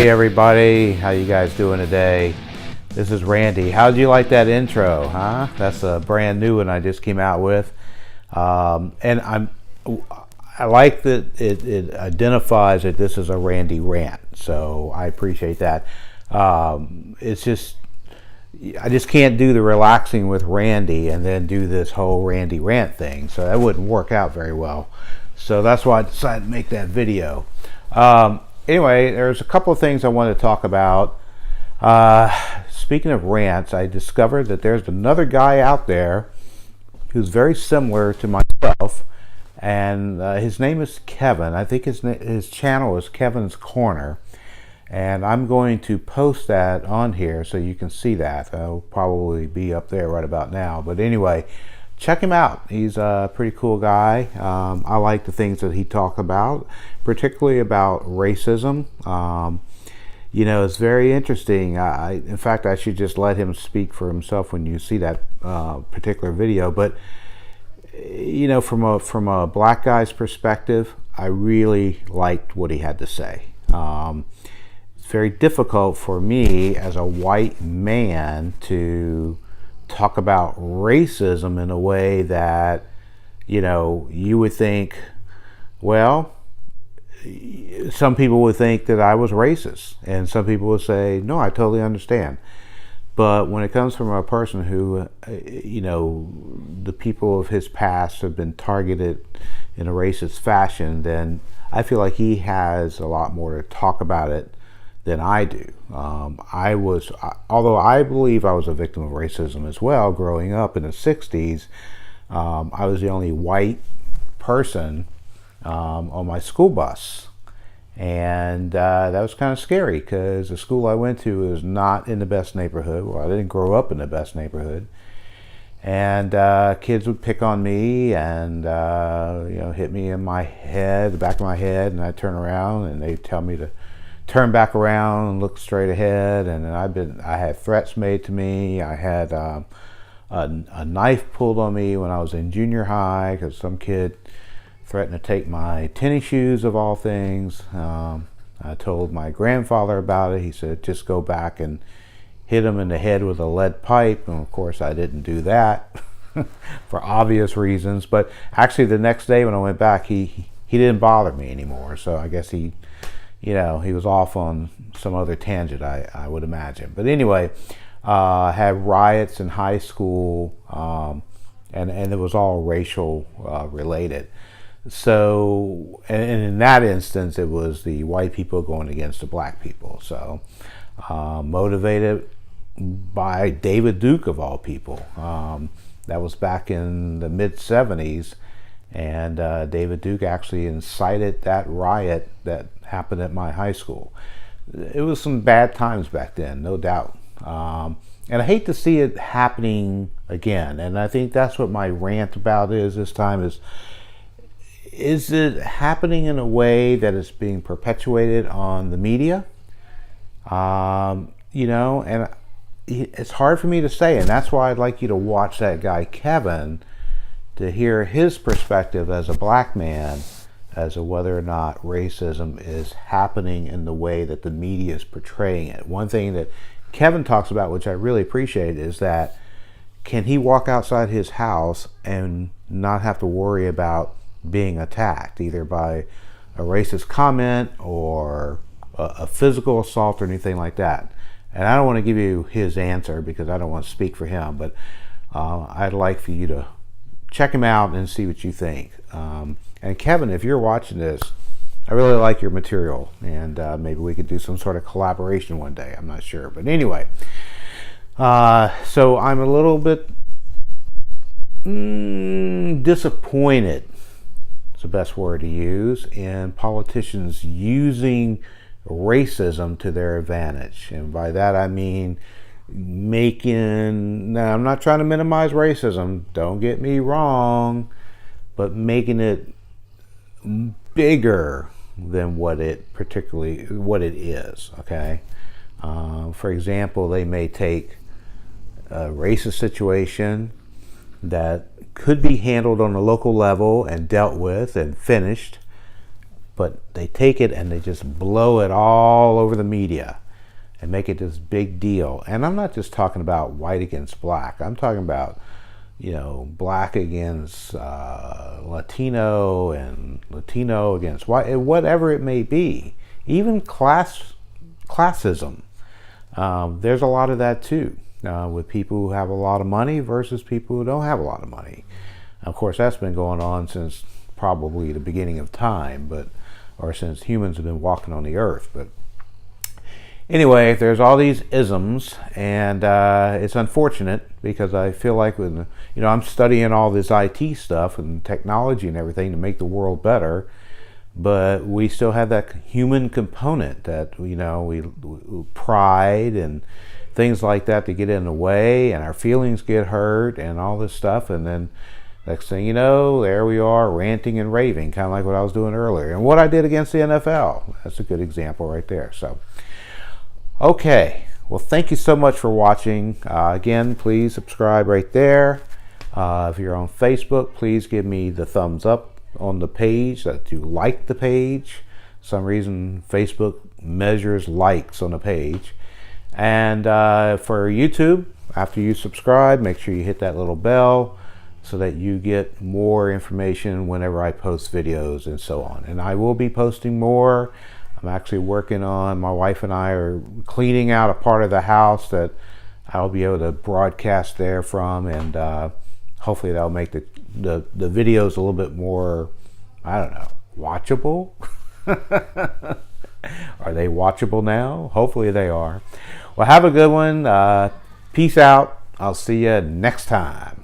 Hey everybody, how you guys doing today? This is Randy. How'd you like that intro, huh? That's a brand new one I just came out with. And I like that it identifies that this is a Randy rant, so I appreciate that. It's just, I just can't do the relaxing with Randy and then do this whole Randy rant thing, so that wouldn't work out very well. So that's why I decided to make that video. Anyway, there's a couple of things I want to talk about. Speaking of rants, I discovered that there's another guy out there who's very similar to myself, and his name is Kevin. I think his channel is Kevin's Corner, and I'm going to post that on here so you can see that. It'll probably be up there right about now. But anyway, check him out. He's a pretty cool guy. I like the things that he talks about, particularly about racism. You know, it's very interesting. In fact, I should just let him speak for himself when you see that particular video. But you know, from a black guy's perspective, I really liked what he had to say. It's very difficult for me as a white man to talk about racism in a way that, you know, you would think, well, some people would think that I was racist, and some people would say, no, I totally understand. But when it comes from a person who, you know, the people of his past have been targeted in a racist fashion, then I feel like he has a lot more to talk about it than I do. Although I believe I was a victim of racism as well, growing up in the 60s, I was the only white person on my school bus. And that was kind of scary because the school I went to was not in the best neighborhood. Well, I didn't grow up in the best neighborhood. And kids would pick on me and you know, hit me in my head, the back of my head, and I'd turn around and they'd tell me to turn back around and look straight ahead. And I had threats made to me. I had a knife pulled on me when I was in junior high because some kid threatened to take my tennis shoes, of all things. I told my grandfather about it. He said, just go back and hit him in the head with a lead pipe. And of course I didn't do that for obvious reasons. But actually the next day when I went back, he didn't bother me anymore. So I guess he, you know, he was off on some other tangent, I would imagine. But anyway, I had riots in high school, and it was all racial related. So, and in that instance, it was the white people going against the black people. So, motivated by David Duke, of all people. That was back in the mid-'70s, and David Duke actually incited that riot that happened at my high school. It was some bad times back then, no doubt. And I hate to see it happening again. And I think that's what my rant about is this time is it happening in a way that is being perpetuated on the media? You know, and it's hard for me to say, and that's why I'd like you to watch that guy Kevin to hear his perspective as a black man as to whether or not racism is happening in the way that the media is portraying it. One thing that Kevin talks about, which I really appreciate, is that can he walk outside his house and not have to worry about being attacked either by a racist comment or a physical assault or anything like that. And I don't want to give you his answer because I don't want to speak for him, but I'd like for you to check him out and see what you think. And Kevin, if you're watching this, I really like your material, and maybe we could do some sort of collaboration one day. I'm not sure, but anyway, so I'm a little bit disappointed, the best word to use, in politicians using racism to their advantage. And by that I mean now I'm not trying to minimize racism, don't get me wrong, but making it bigger than what it is, okay? For example, they may take a racist situation that could be handled on a local level and dealt with and finished, But they take it and they just blow it all over the media and make it this big deal. And I'm not just talking about white against black. I'm talking about, black against Latino and Latino against white, whatever it may be. Even classism. There's a lot of that too, with people who have a lot of money versus people who don't have a lot of money. Of course, that's been going on since probably the beginning of time, or since humans have been walking on the earth. But anyway, there's all these isms, and it's unfortunate because I feel like when I'm studying all this IT stuff and technology and everything to make the world better, but we still have that human component that we pride and things like that to get in the way, and our feelings get hurt and all this stuff, and then next thing you know, there we are ranting and raving, kind of like what I was doing earlier. And what I did against the NFL, that's a good example right there. So, okay. Well, thank you so much for watching. Again, please subscribe right there. If you're on Facebook, please give me the thumbs up on the page that you like the page. For some reason, Facebook measures likes on the page. And for YouTube, after you subscribe, make sure you hit that little bell so that you get more information whenever I post videos and so on. And I will be posting more. I'm actually working on, my wife and I are cleaning out a part of the house that I'll be able to broadcast there from, and hopefully that'll make the videos a little bit more, I don't know, watchable? Are they watchable now? Hopefully they are. Well, have a good one. Peace out. I'll see you next time.